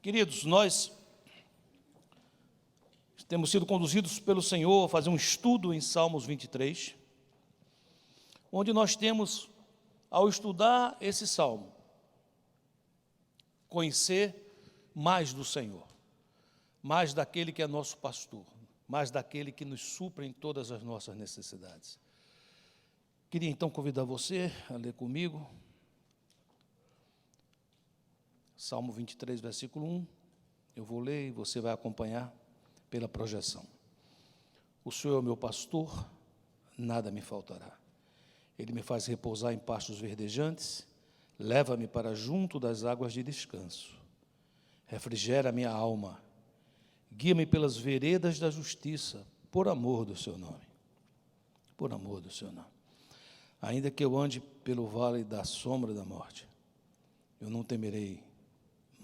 Queridos, nós temos sido conduzidos pelo Senhor a fazer um estudo em Salmos 23, onde nós temos, ao estudar esse salmo, conhecer mais do Senhor, mais daquele que é nosso pastor, mais daquele que nos supre em todas as nossas necessidades. Queria então convidar você a ler comigo Salmo 23, versículo 1. Eu vou ler e você vai acompanhar pela projeção. O Senhor é o meu pastor, nada me faltará. Ele me faz repousar em pastos verdejantes, leva-me para junto das águas de descanso. Refrigera a minha alma, guia-me pelas veredas da justiça, por amor do seu nome. Por amor do seu nome. Ainda que eu ande pelo vale da sombra da morte, eu não temerei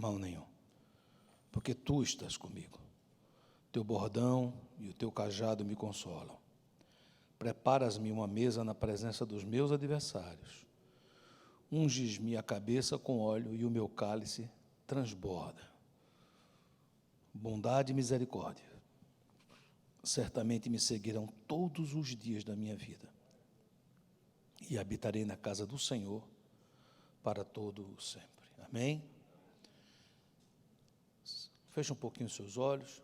mal nenhum, porque tu estás comigo. Teu bordão e o teu cajado me consolam. Preparas-me uma mesa na presença dos meus adversários. Unges-me a cabeça com óleo e o meu cálice transborda. Bondade e misericórdia certamente me seguirão todos os dias da minha vida, e habitarei na casa do Senhor para todo o sempre. Amém? Feche um pouquinho os seus olhos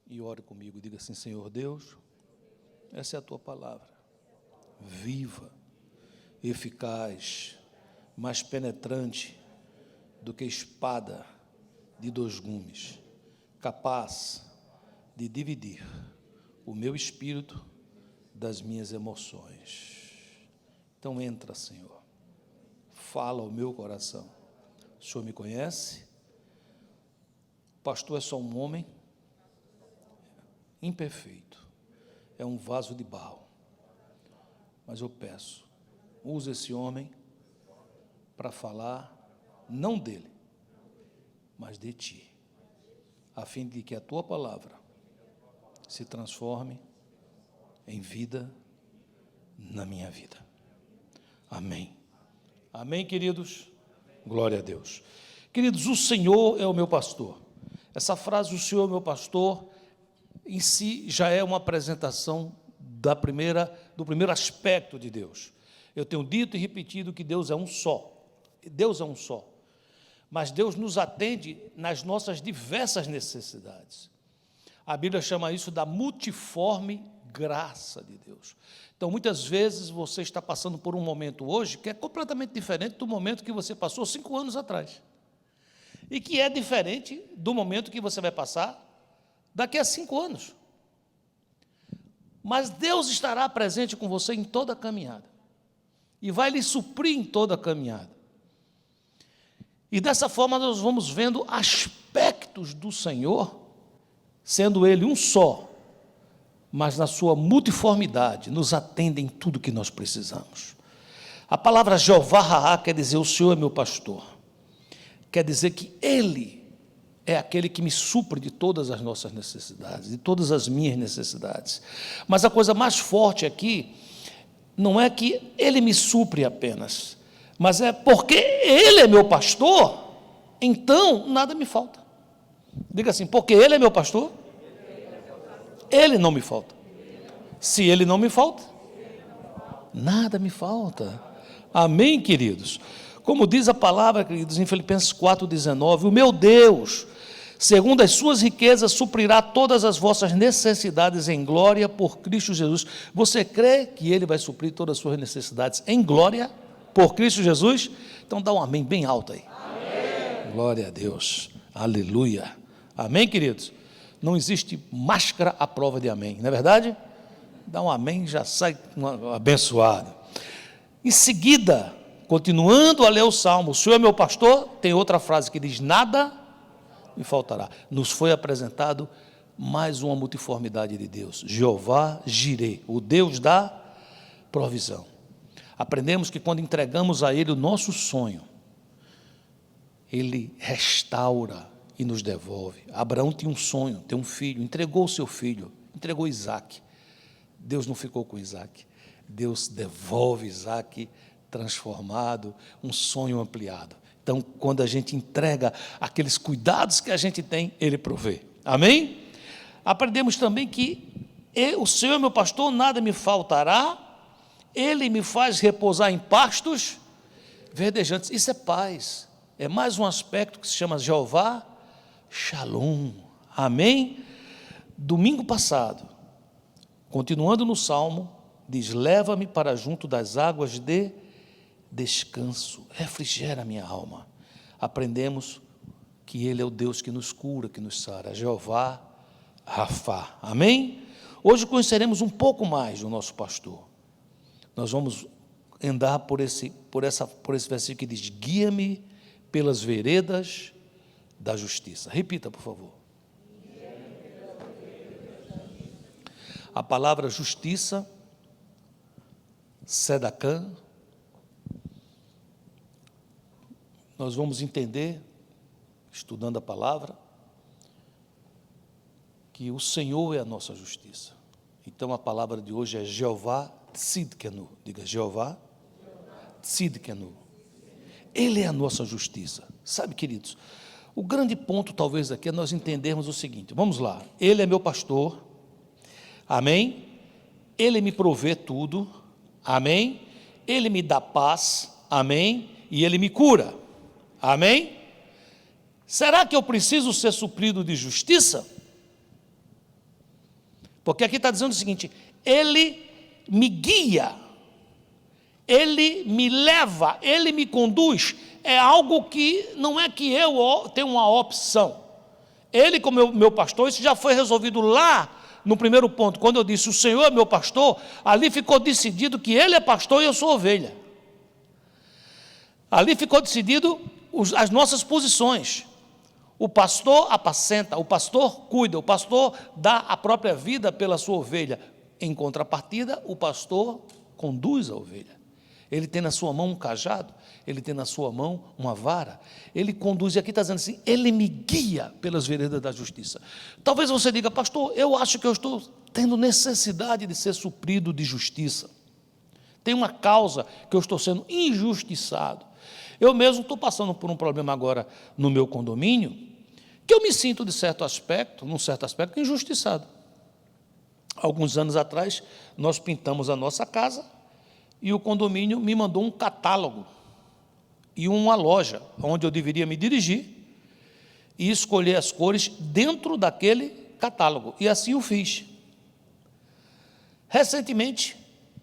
e ore comigo. Diga assim: Senhor Deus, essa é a tua palavra, viva, eficaz, mais penetrante do que espada de dois gumes, capaz de dividir o meu espírito das minhas emoções. Então entra, Senhor, fala ao meu coração. O Senhor me conhece. O pastor é só um homem imperfeito, é um vaso de barro, mas eu peço, use esse homem para falar não dele, mas de ti, a fim de que a tua palavra se transforme em vida na minha vida. Amém. Amém, queridos? Glória a Deus. Queridos, o Senhor é o meu pastor. Essa frase, o Senhor é o meu pastor, em si já é uma apresentação do primeiro aspecto de Deus. Eu tenho dito e repetido que Deus é um só. Deus é um só. Mas Deus nos atende nas nossas diversas necessidades. A Bíblia chama isso da multiforme graça de Deus. Então, muitas vezes, você está passando por um momento hoje que é completamente diferente do momento que você passou 5 anos atrás. E que é diferente do momento que você vai passar daqui a 5 anos. Mas Deus estará presente com você em toda a caminhada. E vai lhe suprir em toda a caminhada. E dessa forma nós vamos vendo aspectos do Senhor, sendo Ele um só, mas na sua multiformidade, nos atende em tudo que nós precisamos. A palavra Jeová Raá quer dizer o Senhor é meu pastor. Quer dizer que Ele é aquele que me supre de todas as nossas necessidades, de todas as minhas necessidades. Mas a coisa mais forte aqui, não é que Ele me supre apenas, mas é porque Ele é meu pastor, então nada me falta. Diga assim: porque Ele é meu pastor, Ele não me falta. Se Ele não me falta, nada me falta. Amém, queridos? Como diz a palavra, queridos, em Filipenses 4,19, o meu Deus, segundo as suas riquezas, suprirá todas as vossas necessidades em glória por Cristo Jesus. Você crê que Ele vai suprir todas as suas necessidades em glória por Cristo Jesus? Então dá um amém bem alto aí. Amém. Glória a Deus. Aleluia. Amém, queridos? Não existe máscara à prova de amém, não é verdade? Dá um amém, já sai abençoado. Em seguida, continuando a ler o Salmo, o Senhor é meu pastor, tem outra frase que diz: nada me faltará. Nos foi apresentado mais uma multiformidade de Deus. Jeová Jirê, o Deus da provisão. Aprendemos que quando entregamos a Ele o nosso sonho, Ele restaura e nos devolve. Abraão tinha um sonho, tem um filho, entregou o seu filho, entregou Isaque. Deus não ficou com Isaque. Deus devolve Isaque transformado, um sonho ampliado. Então, quando a gente entrega aqueles cuidados que a gente tem, Ele provê. Amém? Aprendemos também que o Senhor é meu pastor, nada me faltará, Ele me faz repousar em pastos verdejantes. Isso é paz. É mais um aspecto que se chama Jeová Shalom. Amém? Domingo passado, continuando no Salmo, diz: leva-me para junto das águas de descanso, refrigera a minha alma. Aprendemos que Ele é o Deus que nos cura, que nos sara, Jeová Rafá. Amém? Hoje conheceremos um pouco mais do nosso pastor. Nós vamos andar por esse versículo que diz: guia-me pelas veredas da justiça. Repita, por favor. A palavra justiça, Sedacã, nós vamos entender, estudando a palavra, que o Senhor é a nossa justiça. Então a palavra de hoje é Jeová Tzidkenu. Diga: Jeová Tzidkenu. Ele é a nossa justiça. Sabe, queridos, o grande ponto talvez aqui é nós entendermos o seguinte. Vamos lá. Ele é meu pastor. Amém? Ele me provê tudo. Amém? Ele me dá paz. Amém? E Ele me cura. Amém? Será que eu preciso ser suprido de justiça? Porque aqui está dizendo o seguinte: Ele me guia, Ele me leva, Ele me conduz. É algo que não é que eu tenho uma opção. Ele, como meu pastor, isso já foi resolvido lá no primeiro ponto. Quando eu disse: o Senhor é meu pastor, ali ficou decidido que Ele é pastor e eu sou ovelha. Ali ficou decidido as nossas posições. O pastor apacenta, o pastor cuida, o pastor dá a própria vida pela sua ovelha. Em contrapartida, o pastor conduz a ovelha. Ele tem na sua mão um cajado, ele tem na sua mão uma vara, ele conduz, e aqui está dizendo assim: Ele me guia pelas veredas da justiça. Talvez você diga: pastor, eu acho que eu estou tendo necessidade de ser suprido de justiça. Tem uma causa que eu estou sendo injustiçado. Eu mesmo estou passando por um problema agora no meu condomínio, que eu me sinto, num certo aspecto, injustiçado. Alguns anos atrás, nós pintamos a nossa casa e o condomínio me mandou um catálogo e uma loja onde eu deveria me dirigir e escolher as cores dentro daquele catálogo. E assim o fiz. Recentemente,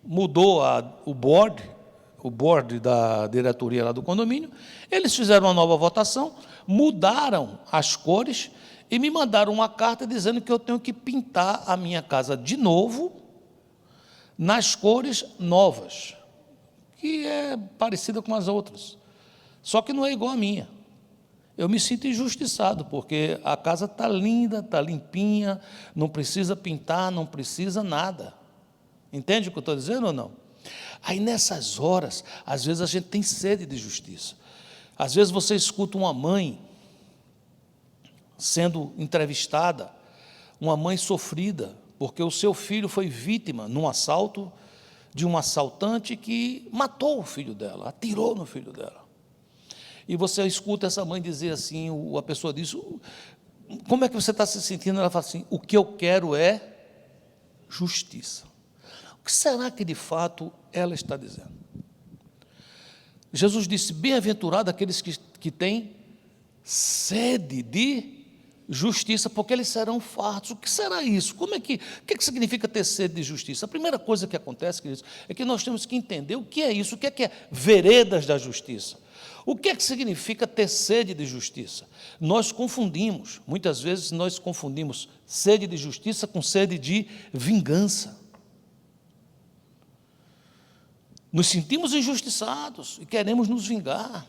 mudou o board da diretoria lá do condomínio, eles fizeram uma nova votação, mudaram as cores e me mandaram uma carta dizendo que eu tenho que pintar a minha casa de novo nas cores novas, que é parecida com as outras, só que não é igual a minha. Eu me sinto injustiçado, porque a casa está linda, está limpinha, não precisa pintar, não precisa nada. Entende o que eu estou dizendo ou não? Aí nessas horas, às vezes a gente tem sede de justiça. Às vezes você escuta uma mãe sendo entrevistada, uma mãe sofrida, porque o seu filho foi vítima num assalto de um assaltante que matou o filho dela, atirou no filho dela. E você escuta essa mãe dizer assim, a pessoa diz: como é que você está se sentindo? Ela fala assim: o que eu quero é justiça. O que será que de fato ela está dizendo? Jesus disse: bem-aventurado aqueles que têm sede de justiça, porque eles serão fartos. O que será isso? O que significa ter sede de justiça? A primeira coisa que acontece, queridos, é que nós temos que entender o que é isso, o que é veredas da justiça. O que significa ter sede de justiça? Nós confundimos, muitas vezes nós confundimos sede de justiça com sede de vingança. Nos sentimos injustiçados e queremos nos vingar.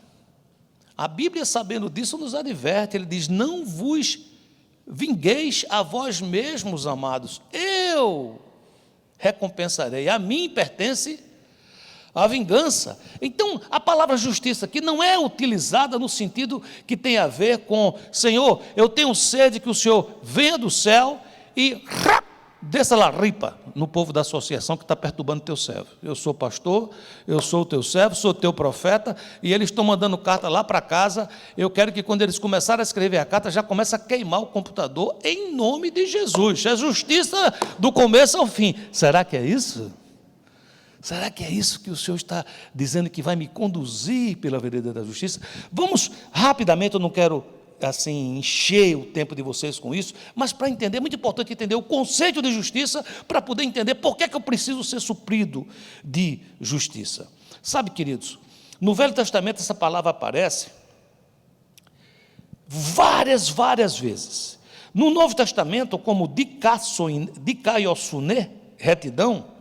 A Bíblia, sabendo disso, nos adverte. Ele diz: não vos vingueis a vós mesmos, amados, eu recompensarei, a mim pertence a vingança. Então, a palavra justiça aqui não é utilizada no sentido que tem a ver com: Senhor, eu tenho sede que o Senhor venha do céu e desça lá, ripa, no povo da associação que está perturbando o teu servo. Eu sou pastor, eu sou o teu servo, sou teu profeta, e eles estão mandando carta lá para casa. Eu quero que quando eles começarem a escrever a carta, já comece a queimar o computador em nome de Jesus. É justiça do começo ao fim. Será que é isso? Será que é isso que o Senhor está dizendo que vai me conduzir pela vereda da justiça? Vamos rapidamente, eu não quero assim encher o tempo de vocês com isso, mas para entender, é muito importante entender o conceito de justiça, para poder entender por que eu preciso ser suprido de justiça. Sabe, queridos, no Velho Testamento essa palavra aparece várias vezes. No Novo Testamento, como dikaiosune, retidão,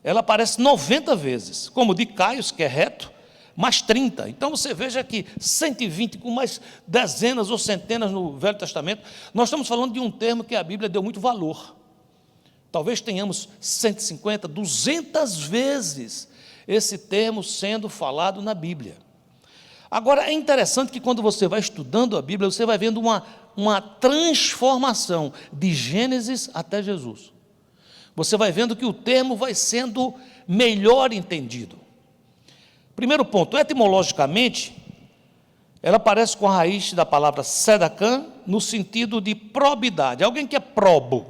ela aparece 90 vezes, como dikaios, que é reto, mais 30. Então você veja que 120, com mais dezenas ou centenas no Velho Testamento, nós estamos falando de um termo que a Bíblia deu muito valor. Talvez tenhamos 150, 200 vezes esse termo sendo falado na Bíblia. Agora, é interessante que quando você vai estudando a Bíblia, você vai vendo uma transformação de Gênesis até Jesus. Você vai vendo que o termo vai sendo melhor entendido. Primeiro ponto, etimologicamente, ela aparece com a raiz da palavra sedacã, no sentido de probidade, alguém que é probo,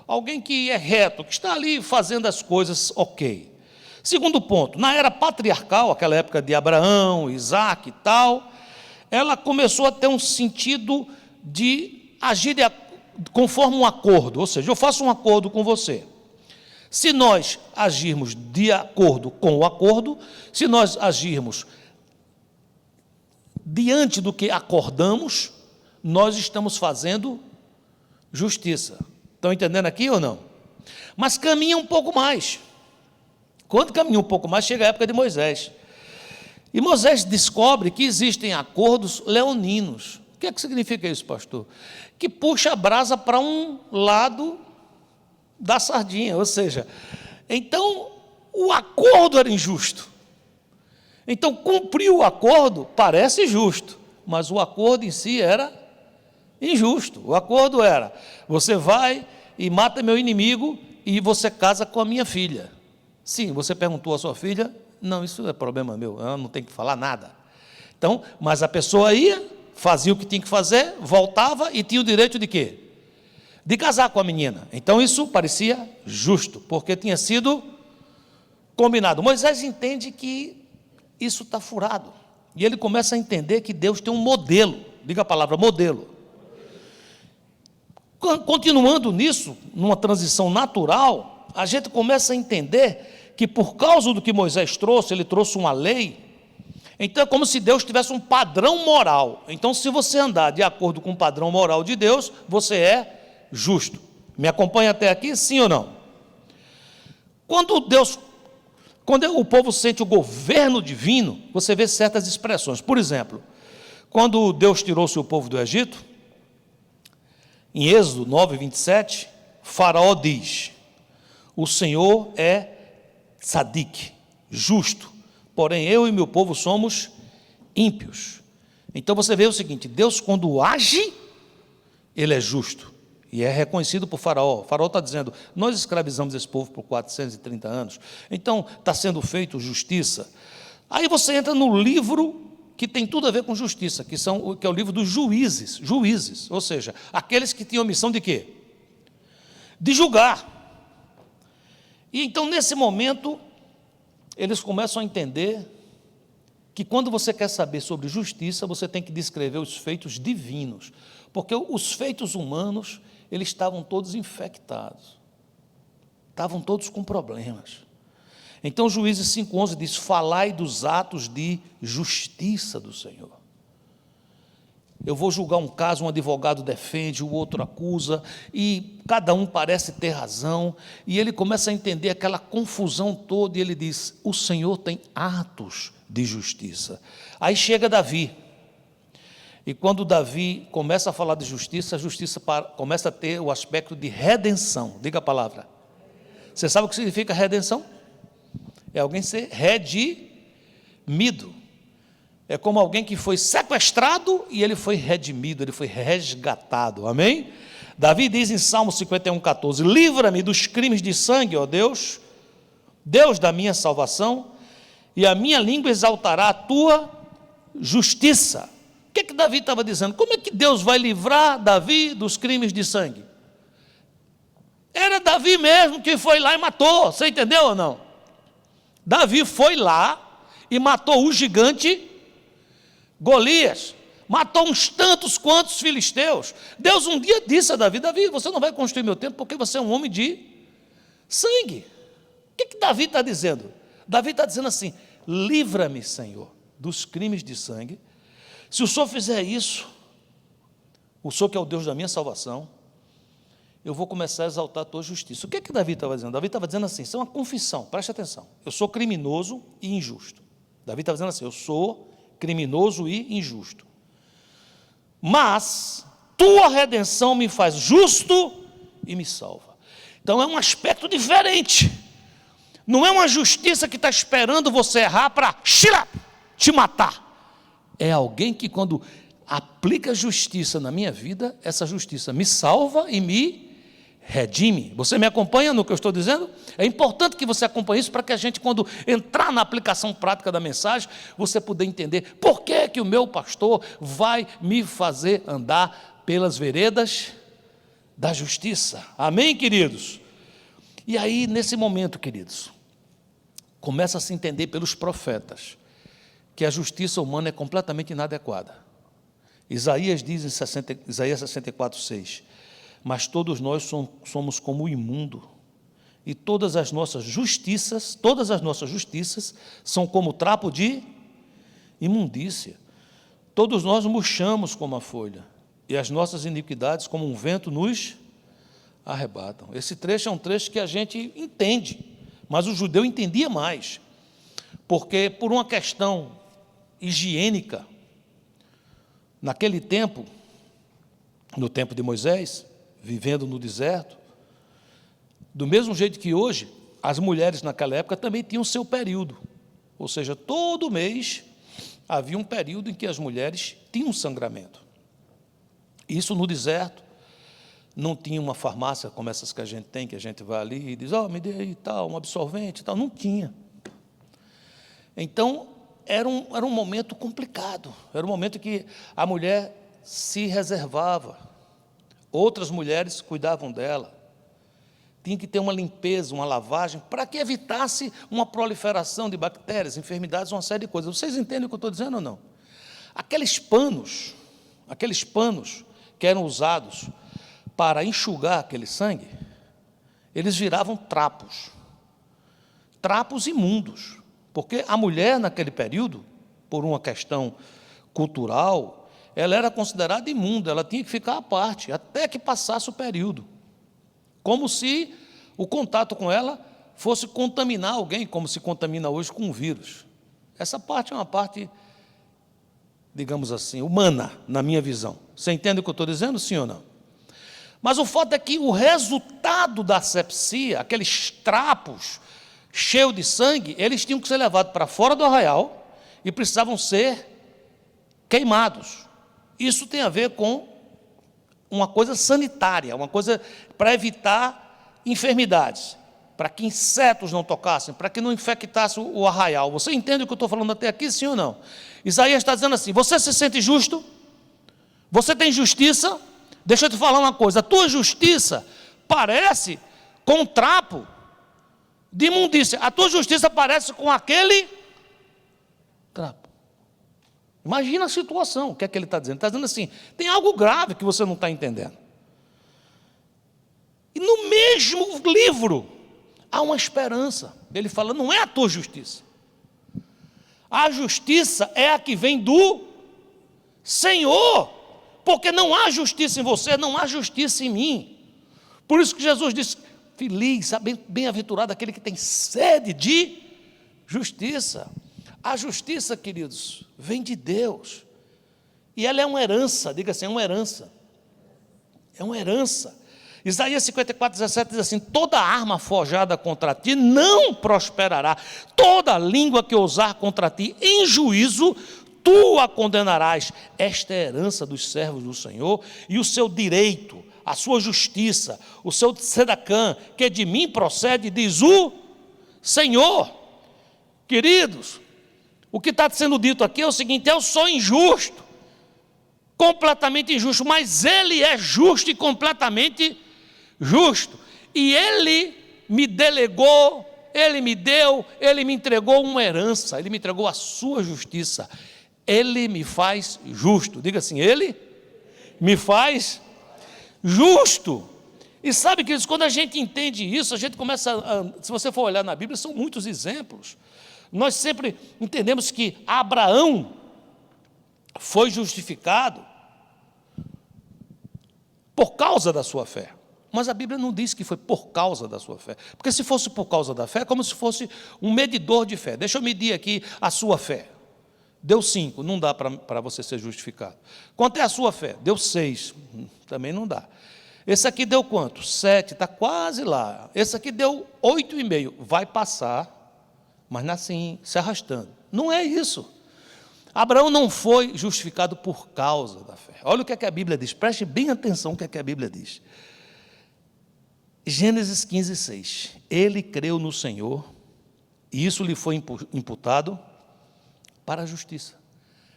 alguém que é reto, que está ali fazendo as coisas ok. Segundo ponto, na era patriarcal, aquela época de Abraão, Isaac e tal, ela começou a ter um sentido de agir conforme um acordo, ou seja, eu faço um acordo com você. Se nós agirmos de acordo com o acordo, se nós agirmos diante do que acordamos, nós estamos fazendo justiça. Estão entendendo aqui ou não? Mas caminha um pouco mais. Quando caminha um pouco mais, chega a época de Moisés. E Moisés descobre que existem acordos leoninos. O que é que significa isso, pastor? Que puxa a brasa para um lado da sardinha, ou seja, então o acordo era injusto. Então cumprir o acordo parece justo, mas o acordo em si era injusto. O acordo era: você vai e mata meu inimigo e você casa com a minha filha. Sim, você perguntou à sua filha, não, isso é problema meu, ela não tem que falar nada. Então, mas a pessoa ia, fazia o que tinha que fazer, voltava e tinha o direito de quê? De casar com a menina. Então isso parecia justo, porque tinha sido combinado. Moisés entende que isso está furado, e ele começa a entender que Deus tem um modelo, diga a palavra modelo. Continuando nisso, numa transição natural, a gente começa a entender que por causa do que Moisés trouxe, ele trouxe uma lei, então é como se Deus tivesse um padrão moral. Então, se você andar de acordo com o padrão moral de Deus, você é justo. Me acompanha até aqui, sim ou não? Quando o povo sente o governo divino, você vê certas expressões. Por exemplo, quando Deus tirou o seu povo do Egito, em Êxodo 9, 27, Faraó diz: o Senhor é tzadik, justo, porém eu e meu povo somos ímpios. Então você vê o seguinte: Deus, quando age, ele é justo. E é reconhecido por Faraó. O Faraó está dizendo: nós escravizamos esse povo por 430 anos, então está sendo feito justiça. Aí você entra no livro que tem tudo a ver com justiça, que é o livro dos juízes, ou seja, aqueles que tinham a missão de quê? De julgar. E então, nesse momento, eles começam a entender que quando você quer saber sobre justiça, você tem que descrever os feitos divinos, porque os feitos humanos, eles estavam todos infectados, estavam todos com problemas. Então, Juízes 5,11 diz: falai dos atos de justiça do Senhor. Eu vou julgar um caso, um advogado defende, o outro acusa, e cada um parece ter razão, e ele começa a entender aquela confusão toda, e ele diz: o Senhor tem atos de justiça. Aí chega Davi, e quando Davi começa a falar de justiça, a justiça começa a ter o aspecto de redenção. Diga a palavra. Você sabe o que significa redenção? É alguém ser redimido. É como alguém que foi sequestrado e ele foi redimido, ele foi resgatado, amém? Davi diz em Salmo 51:14: livra-me dos crimes de sangue, ó Deus, Deus da minha salvação, e a minha língua exaltará a tua justiça. O que Davi estava dizendo? Como é que Deus vai livrar Davi dos crimes de sangue? Era Davi mesmo que foi lá e matou, você entendeu ou não? Davi foi lá e matou o gigante Golias, matou uns tantos quantos filisteus. Deus um dia disse a Davi: Davi, você não vai construir meu templo porque você é um homem de sangue. O que Davi está dizendo? Davi está dizendo assim: livra-me, Senhor, dos crimes de sangue. Se o Senhor fizer isso, o Senhor que é o Deus da minha salvação, eu vou começar a exaltar a tua justiça. O que Davi estava dizendo? Davi estava dizendo assim, isso é uma confissão, preste atenção: eu sou criminoso e injusto. Davi estava dizendo assim: eu sou criminoso e injusto, mas tua redenção me faz justo e me salva. Então é um aspecto diferente. Não é uma justiça que está esperando você errar para te matar. É alguém que, quando aplica justiça na minha vida, essa justiça me salva e me redime. Você me acompanha no que eu estou dizendo? É importante que você acompanhe isso para que a gente, quando entrar na aplicação prática da mensagem, você poder entender por que o meu pastor vai me fazer andar pelas veredas da justiça. Amém, queridos? E aí, nesse momento, queridos, começa a se entender pelos profetas que a justiça humana é completamente inadequada. Isaías diz em Isaías 64:6: mas todos nós somos como o imundo, e todas as nossas justiças são como trapo de imundícia. Todos nós murchamos como a folha, e as nossas iniquidades como um vento nos arrebatam. Esse trecho é um trecho que a gente entende, mas o judeu entendia mais, porque por uma questão higiênica, naquele tempo, no tempo de Moisés, vivendo no deserto, do mesmo jeito que hoje, as mulheres naquela época também tinham seu período, ou seja, todo mês havia um período em que as mulheres tinham sangramento. Isso no deserto, não tinha uma farmácia como essas que a gente tem, que a gente vai ali e diz: me dê aí tal, um absorvente e tal, não tinha. Então, era um momento complicado, era um momento que a mulher se reservava, outras mulheres cuidavam dela, tinha que ter uma limpeza, uma lavagem, para que evitasse uma proliferação de bactérias, enfermidades, uma série de coisas. Vocês entendem o que eu estou dizendo ou não? Aqueles panos que eram usados para enxugar aquele sangue, eles viravam trapos imundos, porque a mulher naquele período, por uma questão cultural, ela era considerada imunda, ela tinha que ficar à parte, até que passasse o período, como se o contato com ela fosse contaminar alguém, como se contamina hoje com um vírus. Essa parte é uma parte, digamos assim, humana, na minha visão. Você entende o que eu estou dizendo, sim ou não? Mas o fato é que o resultado da asepsia, aqueles trapos cheios de sangue, eles tinham que ser levados para fora do arraial e precisavam ser queimados. Isso tem a ver com uma coisa sanitária, uma coisa para evitar enfermidades, para que insetos não tocassem, para que não infectasse o arraial. Você entende o que eu estou falando até aqui, sim ou não? Isaías está dizendo assim: você se sente justo? Você tem justiça? Deixa eu te falar uma coisa: a tua justiça parece com um trapo de imundícia, a tua justiça parece com aquele trapo. Imagina a situação, o que é que ele está dizendo? Ele está dizendo assim: tem algo grave que você não está entendendo. E no mesmo livro há uma esperança. Ele fala: não é a tua justiça, a justiça é a que vem do Senhor, porque não há justiça em você, não há justiça em mim. Por isso que Jesus disse: feliz, bem-aventurado aquele que tem sede de justiça. A justiça, queridos, vem de Deus, e ela é uma herança. Diga assim: é uma herança. É uma herança. Isaías 54:17 diz assim: toda arma forjada contra ti não prosperará, toda língua que ousar contra ti em juízo, tu a condenarás. Esta é a herança dos servos do Senhor, e o seu direito a sua justiça, o seu tzedakã, que de mim procede, diz o Senhor. Queridos, o que está sendo dito aqui é o seguinte: eu sou injusto, completamente injusto, mas Ele é justo e completamente justo, e Ele me delegou, Ele me deu, Ele me entregou uma herança, Ele me entregou a sua justiça, Ele me faz justo. Diga assim: Ele me faz justo. E sabe, queridos, quando a gente entende isso, a gente começa se você for olhar na Bíblia, são muitos exemplos. Nós sempre entendemos que Abraão foi justificado por causa da sua fé. Mas a Bíblia não diz que foi por causa da sua fé. Porque se fosse por causa da fé, é como se fosse um medidor de fé. Deixa eu medir aqui a sua fé. Deu 5, não dá para você ser justificado. Quanto é a sua fé? Deu 6, também não dá. Esse aqui deu quanto? 7, está quase lá. Esse aqui deu 8,5, vai passar, mas assim, se arrastando. Não é isso. Abraão não foi justificado por causa da fé. Olha o que é que a Bíblia diz, preste bem atenção o que é que a Bíblia diz. Gênesis 15:6. Ele creu no Senhor, e isso lhe foi imputado para a justiça.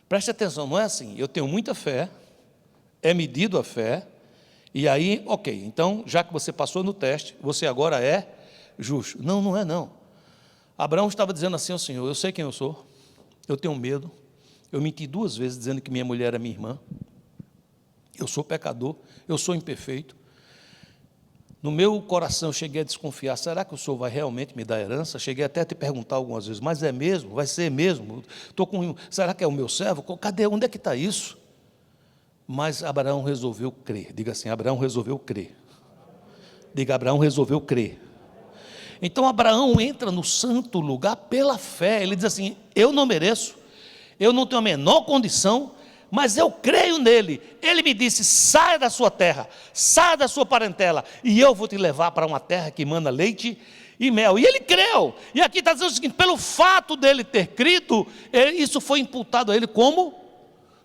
Preste atenção, não é assim: eu tenho muita fé, é medido a fé, e aí, ok, então, já que você passou no teste, você agora é justo. Não, não é não. Abraão estava dizendo assim ao Senhor: eu sei quem eu sou, eu tenho medo, eu menti 2 vezes dizendo que minha mulher era minha irmã, eu sou pecador, eu sou imperfeito. No meu coração eu cheguei a desconfiar: será que o Senhor vai realmente me dar herança? Cheguei até a te perguntar algumas vezes: mas é mesmo? Vai ser mesmo? Será que é o meu servo? Cadê? Onde é que está isso? Mas Abraão resolveu crer. Diga assim: Abraão resolveu crer. Diga: Abraão resolveu crer. Então Abraão entra no santo lugar pela fé. Ele diz assim: eu não mereço, eu não tenho a menor condição, mas eu creio nele. Ele me disse: saia da sua terra, saia da sua parentela, e eu vou te levar para uma terra que manda leite e mel. E ele creu. E aqui está dizendo o seguinte: pelo fato dele ter crido, isso foi imputado a ele como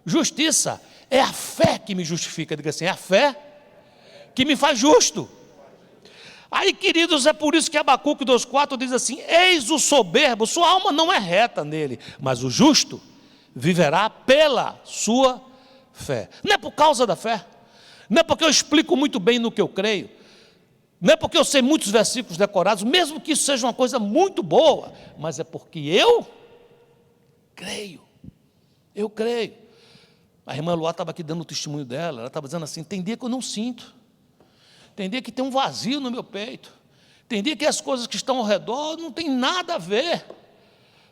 justiça. É a fé que me justifica. Diga assim: é a fé que me faz justo. Aí, queridos, é por isso que Abacuque 2,4 diz assim: eis o soberbo, sua alma não é reta nele, mas o justo viverá pela sua fé. Não é por causa da fé, não é porque eu explico muito bem no que eu creio, não é porque eu sei muitos versículos decorados, mesmo que isso seja uma coisa muito boa, mas é porque eu creio. Eu creio. A irmã Luá estava aqui dando o testemunho dela, ela estava dizendo assim: tem dia que eu não sinto, tem dia que tem um vazio no meu peito, tem dia que as coisas que estão ao redor não tem nada a ver,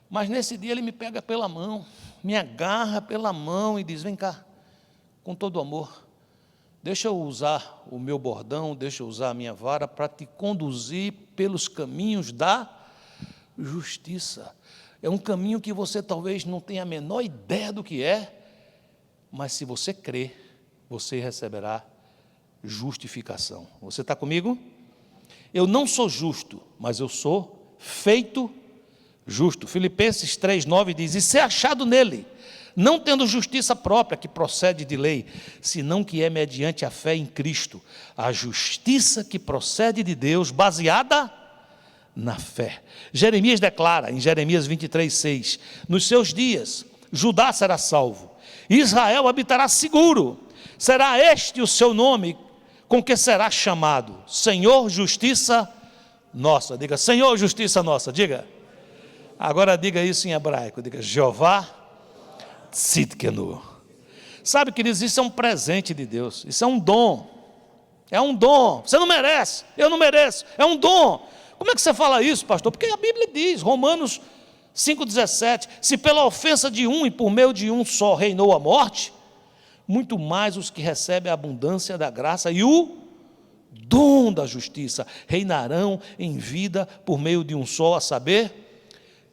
mas nesse dia ele me pega pela mão, me agarra pela mão e diz: vem cá, com todo amor, deixa eu usar o meu bordão, deixa eu usar a minha vara para te conduzir pelos caminhos da justiça. É um caminho que você talvez não tenha a menor ideia do que é, mas se você crer, você receberá justificação. Você está comigo? Eu não sou justo, mas eu sou feito justo. Filipenses 3,9 diz: e ser achado nele, não tendo justiça própria que procede de lei, senão que é mediante a fé em Cristo, a justiça que procede de Deus, baseada na fé. Jeremias declara em Jeremias 23,6: nos seus dias Judá será salvo, Israel habitará seguro, será este o seu nome com que será chamado: Senhor Justiça Nossa. Diga: Senhor Justiça Nossa. Diga. Agora diga isso em hebraico. Diga: Jeová Tzidkenu. Sabe, queridos, isso é um presente de Deus, isso é um dom. É um dom. Você não merece, eu não mereço, é um dom. Como é que você fala isso, pastor? Porque a Bíblia diz, Romanos 5,17: se pela ofensa de um e por meio de um só reinou a morte, muito mais os que recebem a abundância da graça e o dom da justiça reinarão em vida por meio de um só, a saber,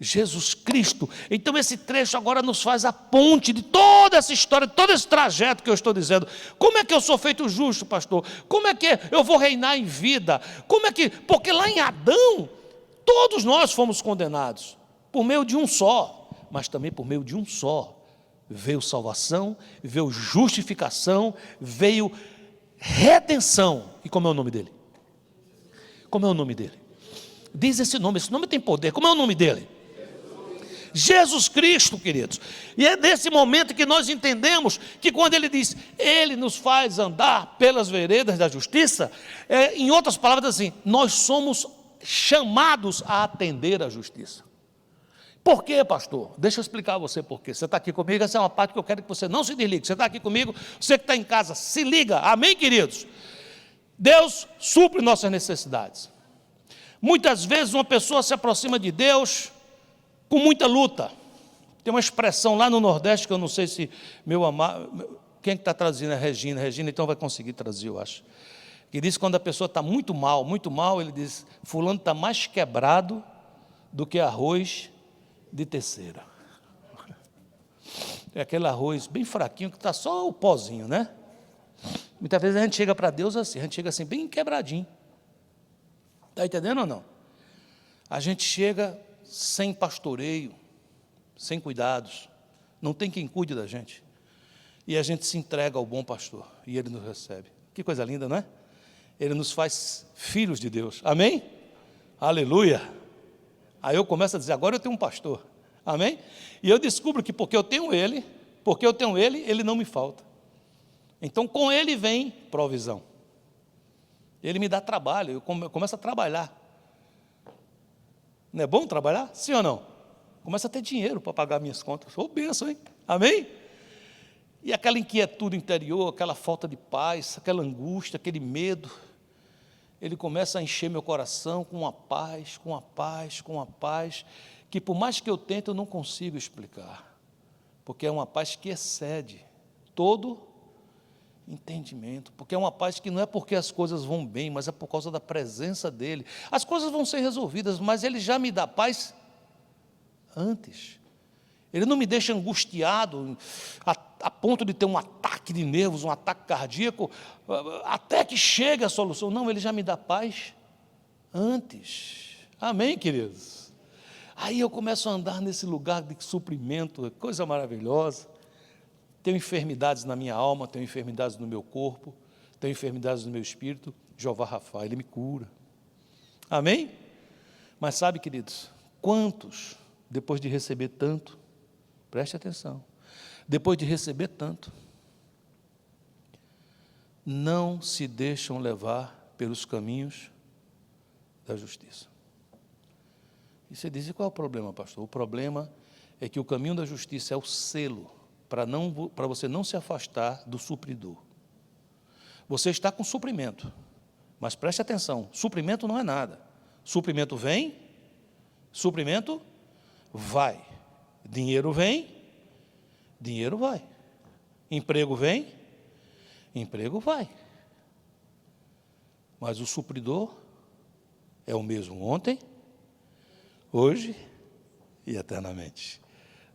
Jesus Cristo. Então esse trecho agora nos faz a ponte de toda essa história, de todo esse trajeto que eu estou dizendo. Como é que eu sou feito justo, pastor? Como é que eu vou reinar em vida? Como é que... Porque lá em Adão, todos nós fomos condenados por meio de um só, mas também por meio de um só veio salvação, veio justificação, veio redenção. E como é o nome dele? Como é o nome dele? Diz esse nome tem poder. Como é o nome dele? Jesus Cristo, queridos. E é nesse momento que nós entendemos que quando ele diz, ele nos faz andar pelas veredas da justiça, em outras palavras assim, nós somos chamados a atender à justiça. Por quê, pastor? Deixa eu explicar a você por quê. Você está aqui comigo, essa é uma parte que eu quero que você não se desligue. Você está aqui comigo, você que está em casa, se liga. Amém, queridos? Deus supre nossas necessidades. Muitas vezes uma pessoa se aproxima de Deus com muita luta. Tem uma expressão lá no Nordeste, que eu não sei se meu amado... Quem está traduzindo é Regina. Regina, então, vai conseguir traduzir, eu acho. Que diz que quando a pessoa está muito mal, ele diz, fulano está mais quebrado do que arroz de terceira. É aquele arroz bem fraquinho, que está só o pozinho, né? Muitas vezes a gente chega para Deus assim, a gente chega assim, bem quebradinho. Está entendendo ou não? A gente chega sem pastoreio, sem cuidados, não tem quem cuide da gente. E a gente se entrega ao bom pastor, e ele nos recebe. Que coisa linda, não é? Ele nos faz filhos de Deus. Amém? Aleluia! Aí eu começo a dizer, agora eu tenho um pastor. Amém? E eu descubro que porque eu tenho ele, ele não me falta. Então com ele vem provisão. Ele me dá trabalho, eu começo a trabalhar. Não é bom trabalhar? Sim ou não? Começa a ter dinheiro para pagar minhas contas. Ô, bênção, hein? Amém? E aquela inquietude interior, aquela falta de paz, aquela angústia, aquele medo, ele começa a encher meu coração com uma paz, que por mais que eu tente, eu não consigo explicar. Porque é uma paz que excede todo entendimento, porque é uma paz que não é porque as coisas vão bem, mas é por causa da presença dele. As coisas vão ser resolvidas, mas ele já me dá paz antes. Ele não me deixa angustiado a ponto de ter um ataque de nervos, um ataque cardíaco, até que chegue a solução. Não, ele já me dá paz antes. Amém, queridos? Aí eu começo a andar nesse lugar de suprimento, coisa maravilhosa. Tenho enfermidades na minha alma, tenho enfermidades no meu corpo, tenho enfermidades no meu espírito. Jeová Rafa, ele me cura. Amém? Mas sabe, queridos, quantos, depois de receber tanto, preste atenção, depois de receber tanto, não se deixam levar pelos caminhos da justiça? E você diz, e qual é o problema, pastor? O problema é que o caminho da justiça é o selo para você não se afastar do supridor. Você está com suprimento, mas preste atenção, suprimento não é nada. Suprimento vem, suprimento vai. Dinheiro vem, dinheiro vai. Emprego vem, emprego vai. Mas o supridor é o mesmo ontem, hoje e eternamente.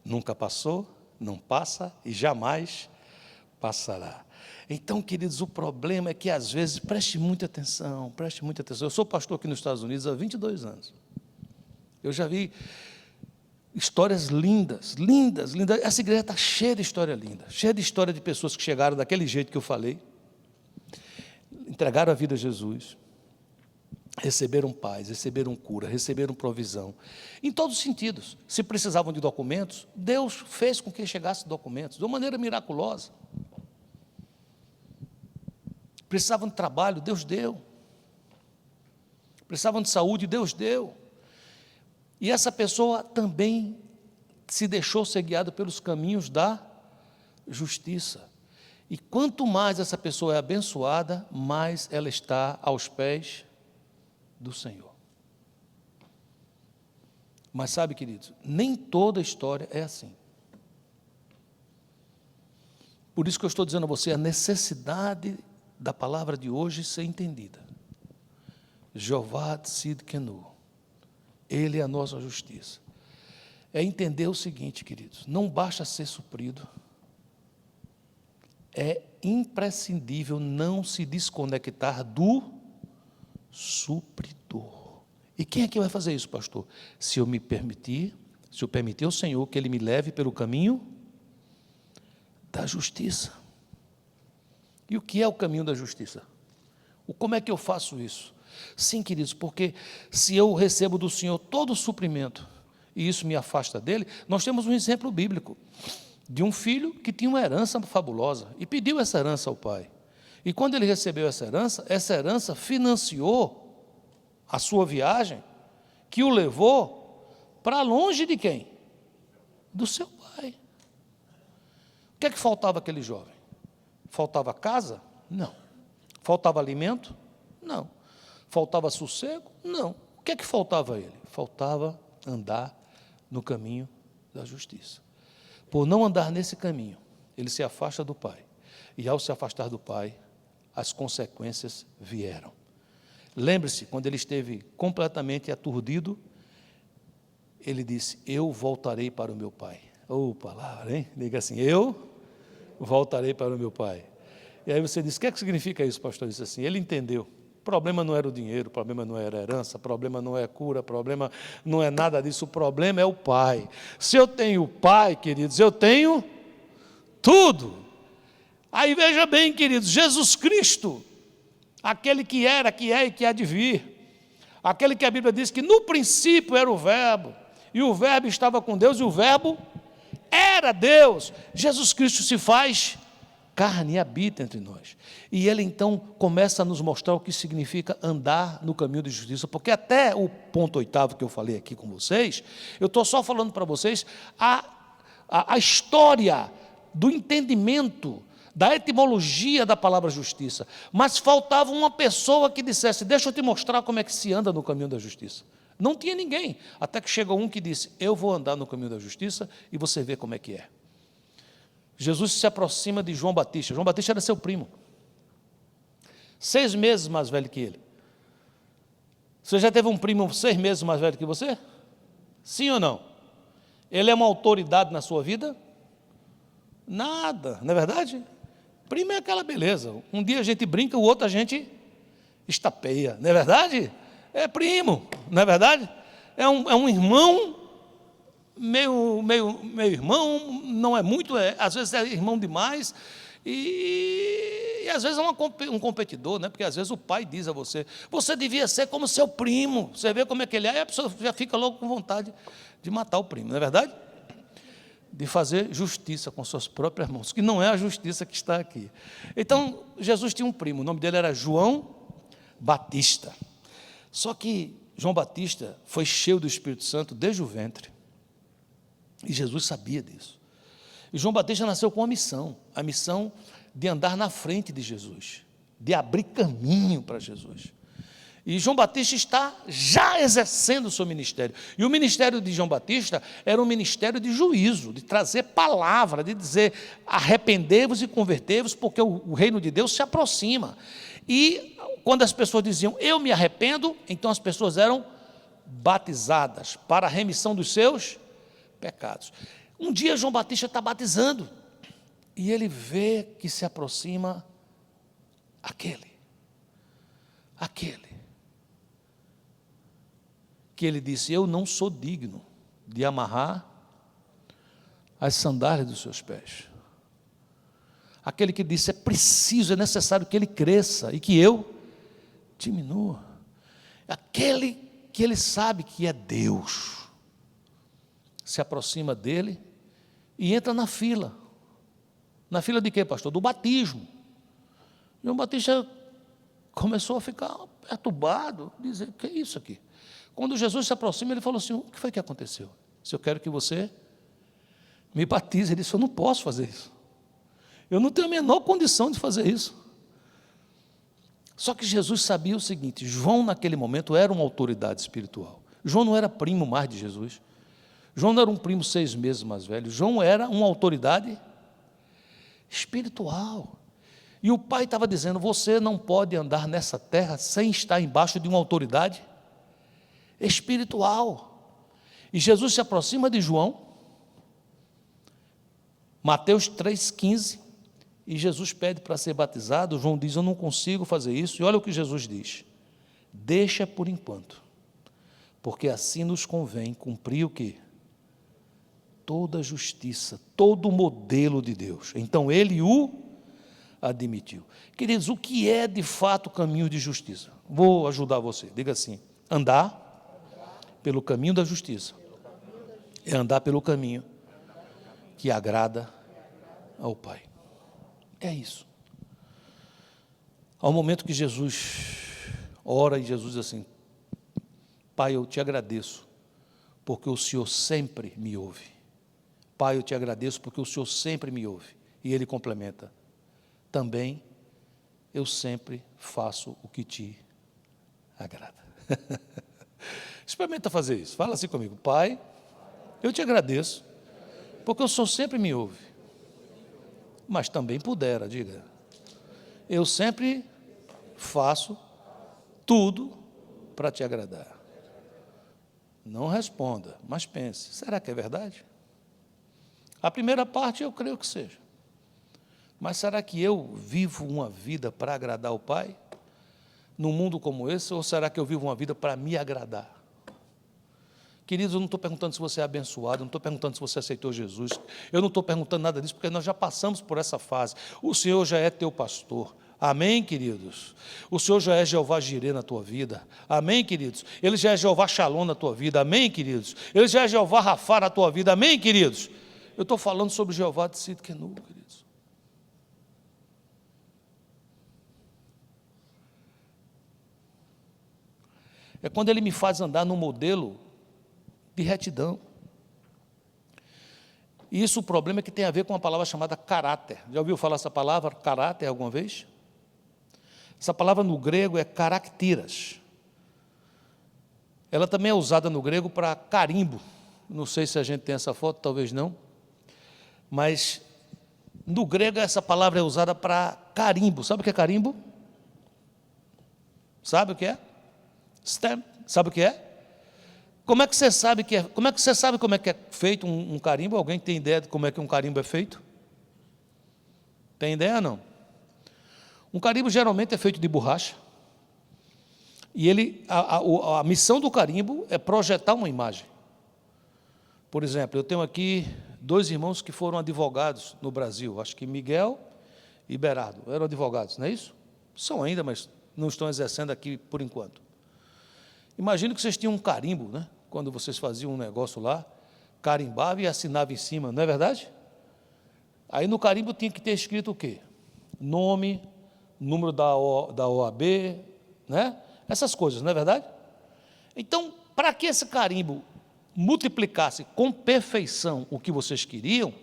Nunca passou, não passa e jamais passará. Então, queridos, o problema é que às vezes, preste muita atenção. Eu sou pastor aqui nos Estados Unidos há 22 anos. Eu já vi histórias lindas. Essa igreja está cheia de história linda, cheia de história de pessoas que chegaram daquele jeito que eu falei, entregaram a vida a Jesus, receberam paz, receberam cura, receberam provisão, em todos os sentidos. Se precisavam de documentos, Deus fez com que chegasse documentos, de uma maneira miraculosa. Precisavam de trabalho, Deus deu. Precisavam de saúde, Deus deu. E essa pessoa também se deixou ser guiada pelos caminhos da justiça. E quanto mais essa pessoa é abençoada, mais ela está aos pés do Senhor. Mas sabe, queridos, nem toda história é assim. Por isso que eu estou dizendo a você a necessidade da palavra de hoje ser entendida. Jeová Tzidkenu, ele é a nossa justiça. É entender o seguinte, queridos, não basta ser suprido, é imprescindível não se desconectar do supridor. E quem é que vai fazer isso, pastor? Se eu permitir ao Senhor que Ele me leve pelo caminho da justiça. E o que é o caminho da justiça? Como é que eu faço isso? Sim, queridos, porque se eu recebo do Senhor todo o suprimento e isso me afasta dele, nós temos um exemplo bíblico de um filho que tinha uma herança fabulosa e pediu essa herança ao pai. E quando ele recebeu essa herança financiou a sua viagem, que o levou para longe de quem? Do seu pai. O que é que faltava àquele jovem? Faltava casa? Não. Faltava alimento? Não. Faltava sossego? Não. O que é que faltava a ele? Faltava andar no caminho da justiça. Por não andar nesse caminho, ele se afasta do pai. E ao se afastar do pai, as consequências vieram. Lembre-se, quando ele esteve completamente aturdido, ele disse, eu voltarei para o meu pai. Oh, palavra, hein? Diga assim, eu voltarei para o meu pai. E aí você diz, o que é que significa isso, pastor? Ele disse assim, ele entendeu. O problema não era o dinheiro, o problema não era a herança, o problema não é a cura, o problema não é nada disso, o problema é o pai. Se eu tenho o pai, queridos, eu tenho tudo. Aí veja bem, queridos, Jesus Cristo, aquele que era, que é e que há de vir, aquele que a Bíblia diz que no princípio era o verbo, e o verbo estava com Deus, e o verbo era Deus. Jesus Cristo se faz carne e habita entre nós. E ele então começa a nos mostrar o que significa andar no caminho de justiça, porque até o ponto 8º que eu falei aqui com vocês, eu estou só falando para vocês a história do entendimento, da etimologia da palavra justiça, mas faltava uma pessoa que dissesse, deixa eu te mostrar como é que se anda no caminho da justiça. Não tinha ninguém, até que chegou um que disse, eu vou andar no caminho da justiça e você vê como é que é. Jesus se aproxima de João Batista. João Batista era seu primo, 6 meses mais velho que ele. Você já teve um primo 6 meses mais velho que você? Sim ou não? Ele é uma autoridade na sua vida? Nada, não é verdade? Primo é aquela beleza, um dia a gente brinca, o outro a gente estapeia, não é verdade? É primo, não é verdade? É um irmão, meio irmão, não é muito, às vezes é irmão demais, e às vezes é um competidor, né? Porque às vezes o pai diz a você, você devia ser como seu primo, você vê como é que ele é, e a pessoa já fica logo com vontade de matar o primo, não é verdade? De fazer justiça com suas próprias mãos, que não é a justiça que está aqui. Então, Jesus tinha um primo, o nome dele era João Batista. Só que João Batista foi cheio do Espírito Santo desde o ventre. E Jesus sabia disso. E João Batista nasceu com uma missão, a missão de andar na frente de Jesus, de abrir caminho para Jesus. E João Batista está já exercendo o seu ministério. E o ministério de João Batista era um ministério de juízo, de trazer palavra, de dizer, arrependei-vos e convertei-vos, porque o reino de Deus se aproxima. E quando as pessoas diziam, eu me arrependo, então as pessoas eram batizadas para a remissão dos seus pecados. Um dia João Batista está batizando, e ele vê que se aproxima aquele, que ele disse, eu não sou digno de amarrar as sandálias dos seus pés. Aquele que disse, é preciso, é necessário que ele cresça e que eu diminua. Aquele que ele sabe que é Deus, se aproxima dele e entra na fila. Na fila de quê, pastor? Do batismo. João Batista começou a ficar perturbado, dizer, o que é isso aqui? Quando Jesus se aproxima, ele falou assim, o que foi que aconteceu? Se eu quero que você me batize, ele disse, eu não posso fazer isso. Eu não tenho a menor condição de fazer isso. Só que Jesus sabia o seguinte, João naquele momento era uma autoridade espiritual. João não era primo mais de Jesus. João não era um primo 6 meses mais velho. João era uma autoridade espiritual. E o pai estava dizendo, você não pode andar nessa terra sem estar embaixo de uma autoridade espiritual. E Jesus se aproxima de João, Mateus 3,15, e Jesus pede para ser batizado. João diz, eu não consigo fazer isso, e olha o que Jesus diz, deixa por enquanto, porque assim nos convém cumprir o quê? Toda a justiça, todo o modelo de Deus. Então ele o admitiu. Queridos, o que é de fato o caminho de justiça? Vou ajudar você. Diga assim: andar pelo caminho da justiça é andar pelo caminho que agrada ao Pai. É isso. Ao momento que Jesus ora e Jesus diz assim: Pai, eu te agradeço, porque o Senhor sempre me ouve. Pai, eu te agradeço, porque o Senhor sempre me ouve. E ele complementa: também eu sempre faço o que te agrada. Experimenta fazer isso. Fala assim comigo: Pai, eu te agradeço, porque o Senhor sempre me ouve. Mas também pudera, diga: eu sempre faço tudo para te agradar. Não responda, mas pense: será que é verdade? A primeira parte eu creio que seja. Mas será que eu vivo uma vida para agradar o Pai? Num mundo como esse, ou será que eu vivo uma vida para me agradar? Queridos, eu não estou perguntando se você é abençoado, eu não estou perguntando se você aceitou Jesus, eu não estou perguntando nada disso, porque nós já passamos por essa fase. O Senhor já é teu pastor. Amém, queridos? O Senhor já é Jeová Jireh na tua vida. Amém, queridos? Ele já é Jeová Shalom na tua vida. Amém, queridos? Ele já é Jeová Rafá na tua vida. Amém, queridos? Eu estou falando sobre Jeová de Sidkenu, queridos. É quando Ele me faz andar no modelo de retidão. E isso, o problema é que tem a ver com uma palavra chamada caráter. Já ouviu falar essa palavra, caráter, alguma vez? Essa palavra no grego é caracteras. Ela também é usada no grego para carimbo. Não sei se a gente tem essa foto, talvez não. Mas no grego essa palavra é usada para carimbo. Sabe o que é carimbo? Sabe o que é? Stamp. Sabe o que é? Como é que você sabe que é? Como é que você sabe como é que é feito um carimbo? Alguém tem ideia de como é que um carimbo é feito? Tem ideia ou não? Um carimbo geralmente é feito de borracha. E a missão do carimbo é projetar uma imagem. Por exemplo, eu tenho aqui 2 irmãos que foram advogados no Brasil. Acho que Miguel e Berardo eram advogados, não é isso? São ainda, mas não estão exercendo aqui por enquanto. Imagino que vocês tinham um carimbo, né? Quando vocês faziam um negócio lá, carimbava e assinava em cima, não é verdade? Aí no carimbo tinha que ter escrito o quê? Nome, número da OAB, né? Essas coisas, não é verdade? Então, para que esse carimbo multiplicasse com perfeição o que vocês queriam,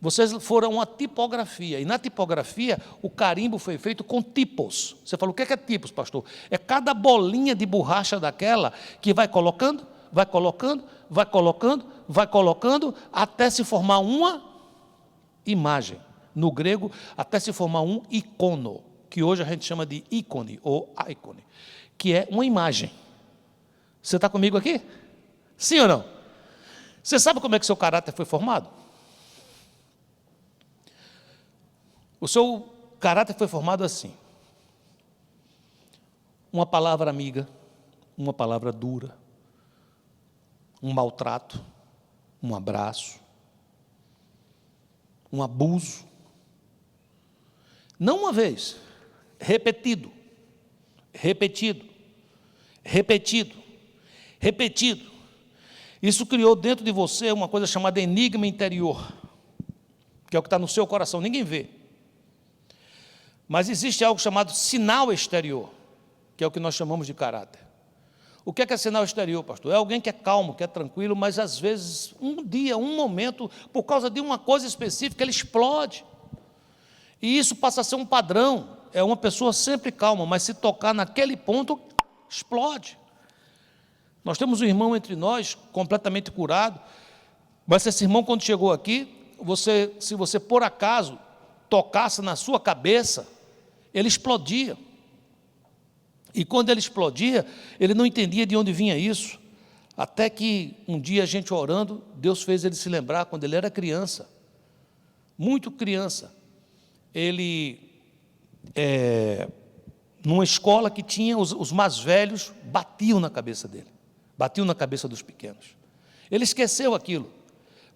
vocês foram uma tipografia, e na tipografia o carimbo foi feito com tipos. Você falou: o que é tipos, pastor? É cada bolinha de borracha daquela que vai colocando, vai colocando, vai colocando, vai colocando, até se formar uma imagem. No grego, até se formar um icono, que hoje a gente chama de ícone, ou icone, que é uma imagem. Você está comigo aqui? Sim ou não? Você sabe como é que seu caráter foi formado? O seu caráter foi formado assim: uma palavra amiga, uma palavra dura, um maltrato, um abraço, um abuso. Não uma vez, repetido, repetido, repetido, repetido. Isso criou dentro de você uma coisa chamada enigma interior, que é o que está no seu coração, ninguém vê. Mas existe algo chamado sinal exterior, que é o que nós chamamos de caráter. O que é sinal exterior, pastor? É alguém que é calmo, que é tranquilo, mas às vezes, um dia, um momento, por causa de uma coisa específica, ele explode. E isso passa a ser um padrão. É uma pessoa sempre calma, mas se tocar naquele ponto, explode. Nós temos um irmão entre nós, completamente curado, mas esse irmão, quando chegou aqui, se você por acaso tocasse na sua cabeça, ele explodia. E quando ele explodia, ele não entendia de onde vinha isso. Até que um dia a gente orando, Deus fez ele se lembrar quando ele era criança, muito criança. Ele, numa escola que tinha, os mais velhos batiam na cabeça dele, batiam na cabeça dos pequenos. Ele esqueceu aquilo,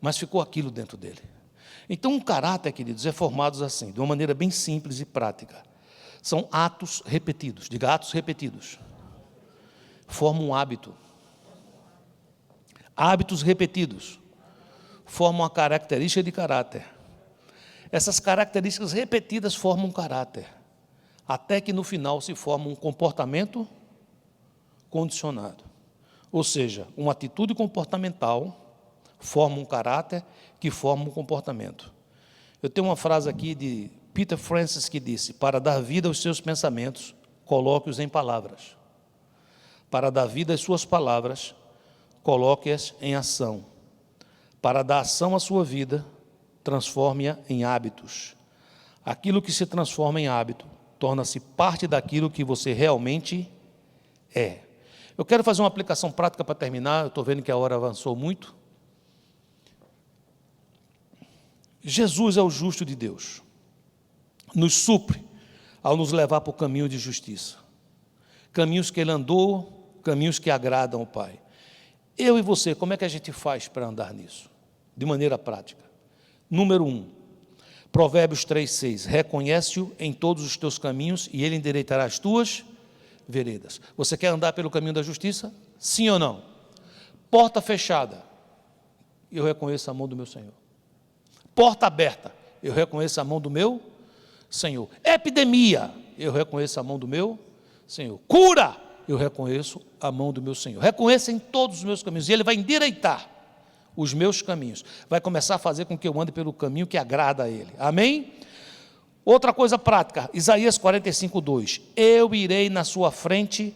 mas ficou aquilo dentro dele. Então, um caráter, queridos, é formado assim, de uma maneira bem simples e prática. São atos repetidos. Diga, atos repetidos. Formam um hábito. Hábitos repetidos formam uma característica de caráter. Essas características repetidas formam um caráter, até que no final se forma um comportamento condicionado. Ou seja, uma atitude comportamental forma um caráter que forma um comportamento. Eu tenho uma frase aqui de Peter Francis que disse: para dar vida aos seus pensamentos, coloque-os em palavras. Para dar vida às suas palavras, coloque-as em ação. Para dar ação à sua vida, transforme-a em hábitos. Aquilo que se transforma em hábito torna-se parte daquilo que você realmente é. Eu quero fazer uma aplicação prática para terminar, eu estou vendo que a hora avançou muito. Jesus é o justo de Deus. Nos supre ao nos levar para o caminho de justiça. Caminhos que Ele andou, caminhos que agradam ao Pai. Eu e você, como é que a gente faz para andar nisso? De maneira prática. Número 1, Provérbios 3,6. Reconhece-o em todos os teus caminhos e Ele endireitará as tuas veredas. Você quer andar pelo caminho da justiça? Sim ou não? Porta fechada, eu reconheço a mão do meu Senhor. Porta aberta, eu reconheço a mão do meu Senhor. Epidemia, eu reconheço a mão do meu Senhor. Cura, eu reconheço a mão do meu Senhor. Reconheça em todos os meus caminhos, e Ele vai endireitar os meus caminhos. Vai começar a fazer com que eu ande pelo caminho que agrada a Ele. Amém? Outra coisa prática, Isaías 45:2. Eu irei na sua frente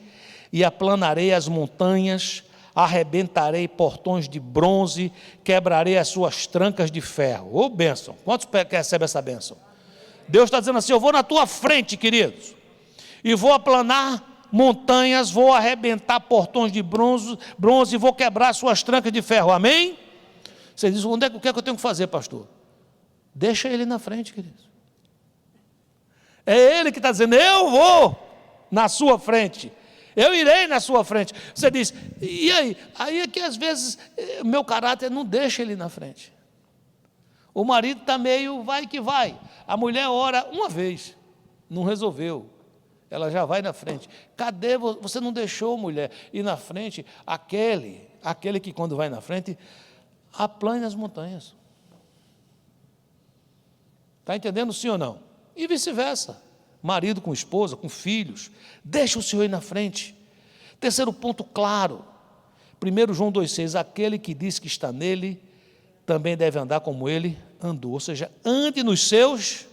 e aplanarei as montanhas, arrebentarei portões de bronze, quebrarei as suas trancas de ferro. Ô bênção! Quantos recebem essa bênção? Deus está dizendo assim: eu vou na tua frente, queridos, e vou aplanar montanhas, vou arrebentar portões de bronze e vou quebrar as suas trancas de ferro. Amém? Você diz: o que é que eu tenho que fazer, pastor? Deixa Ele na frente, queridos. É Ele que está dizendo: eu vou na sua frente, eu irei na sua frente. Você diz: e aí? Aí é que às vezes meu caráter não deixa Ele na frente. O marido está meio vai que vai. A mulher ora uma vez, não resolveu. Ela já vai na frente. Cadê você? Não deixou, mulher, ir na frente? Aquele que quando vai na frente, aplane as montanhas. Está entendendo, sim ou não? E vice-versa. Marido com esposa, com filhos. Deixa o Senhor ir na frente. Terceiro ponto claro. 1 João 2,6. Aquele que diz que está nele, também deve andar como ele andou. Ou seja, ande nos seus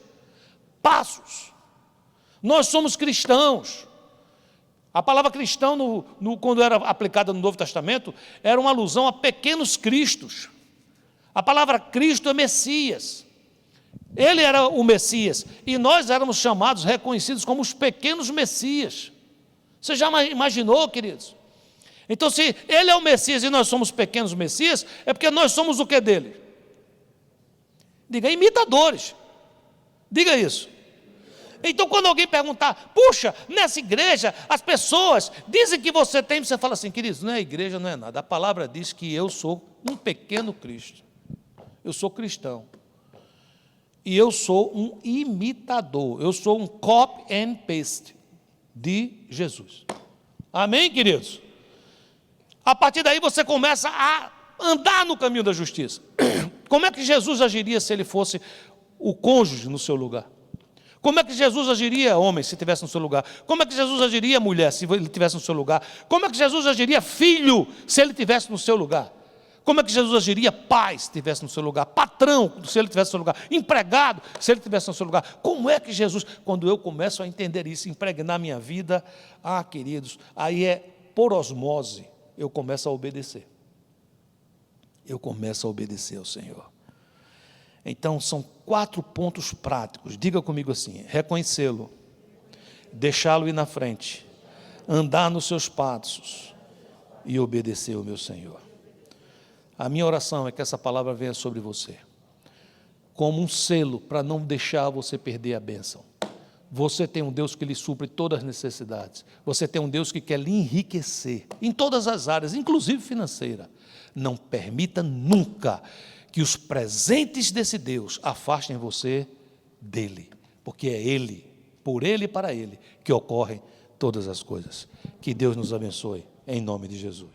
passos. Nós somos cristãos. A palavra cristão, quando era aplicada no Novo Testamento, era uma alusão a pequenos cristos. A palavra Cristo é Messias. Ele era o Messias. E nós éramos chamados, reconhecidos como os pequenos Messias. Você já imaginou, queridos? Então, se Ele é o Messias e nós somos pequenos Messias, é porque nós somos o que dele? Diga, imitadores. Diga isso. Então, quando alguém perguntar: puxa, nessa igreja as pessoas dizem que você tem, você fala assim: queridos, não é igreja, não é nada. A palavra diz que eu sou um pequeno Cristo. Eu sou cristão. E eu sou um imitador. Eu sou um copy and paste de Jesus. Amém, queridos? A partir daí você começa a andar no caminho da justiça. Como é que Jesus agiria se ele fosse o cônjuge no seu lugar? Como é que Jesus agiria, homem, se estivesse no seu lugar? Como é que Jesus agiria, mulher, se ele estivesse no seu lugar? Como é que Jesus agiria, filho, se ele estivesse no seu lugar? Como é que Jesus agiria, pai, se estivesse no seu lugar? Patrão, se ele estivesse no seu lugar? Empregado, se ele estivesse no seu lugar? Como é que Jesus, quando eu começo a entender isso, impregnar minha vida, queridos, aí é por osmose, eu começo a obedecer. Eu começo a obedecer ao Senhor. Então, são 4 pontos práticos. Diga comigo assim: reconhecê-lo, deixá-lo ir na frente, andar nos seus passos e obedecer ao meu Senhor. A minha oração é que essa palavra venha sobre você, como um selo para não deixar você perder a bênção. Você tem um Deus que lhe supre todas as necessidades. Você tem um Deus que quer lhe enriquecer, em todas as áreas, inclusive financeira. Não permita nunca que os presentes desse Deus afastem você dele, porque é Ele, por Ele e para Ele, que ocorrem todas as coisas. Que Deus nos abençoe, em nome de Jesus.